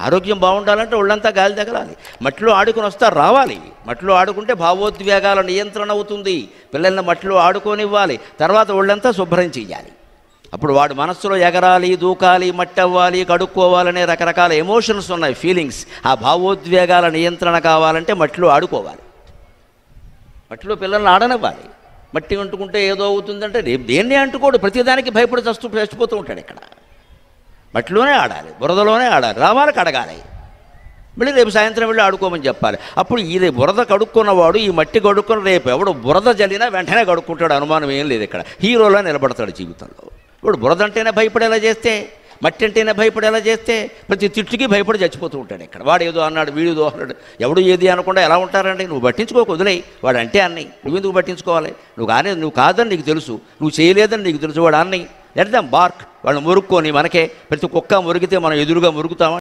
ఆరోగ్యం బాగుండాలంటే ఒళ్ళంతా గాలి తగలాలి. మట్టిలో ఆడుకొని వస్తారు, రావాలి. మట్టిలో ఆడుకుంటే భావోద్వేగాల నియంత్రణ అవుతుంది. పిల్లల్ని మట్టిలో ఆడుకోనివ్వాలి. తర్వాత ఒళ్ళంతా శుభ్రం చెయ్యాలి. అప్పుడు వాడు మనస్సులో ఎగరాలి, దూకాలి, మట్టి అవ్వాలి, కడుక్కోవాలనే రకరకాల ఎమోషన్స్ ఉన్నాయి, ఫీలింగ్స్. ఆ భావోద్వేగాల నియంత్రణ కావాలంటే మట్టిలో ఆడుకోవాలి. మట్టిలో పిల్లల్ని ఆడనివ్వాలి. మట్టి అంటుకుంటే ఏదో అవుతుందంటే రేపు దేన్ని అంటుకోడు, ప్రతిదానికి భయపడి చచ్చిపోతూ ఉంటాడు. ఇక్కడ మట్టిలోనే ఆడాలి, బురదలోనే ఆడాలి, రావాలి, కడగాలి, మళ్ళీ రేపు సాయంత్రం వెళ్ళి ఆడుకోమని చెప్పాలి. అప్పుడు ఇది బురద కడుక్కున్నవాడు ఈ మట్టి కడుక్కుని రేపు ఎవడు బురద జల్లినా వెంటనే కడుక్కుంటాడు, అనుమానం ఏం లేదు. ఇక్కడ హీరోలా నిలబడతాడు జీవితంలో. ఇప్పుడు బురద అంటేనే భయపడేలా చేస్తే, మట్టి అంటేనే భయపడేలా చేస్తే ప్రతి తిట్టుకి భయపడి చచ్చిపోతూ ఉంటాడు. ఇక్కడ వాడు ఏదో అన్నాడు, వీడిదో అన్నాడు, ఎవడు ఏది అనకుండా ఎలా ఉంటారండి? నువ్వు పట్టించుకోకు, వదిలేయి. వాడు అంటే అన్నయ్య, నువ్వెందుకు పట్టించుకోవాలి? నువ్వు కాదని నీకు తెలుసు, నువ్వు చేయలేదని నీకు తెలుసు. వాడు అన్నయ్య, లెట్ దెమ్ బార్క్. వాళ్ళు మురుక్కొని, మనకే ప్రతి కుక్క మురిగితే మనం ఎదురుగా మురుగుతామా?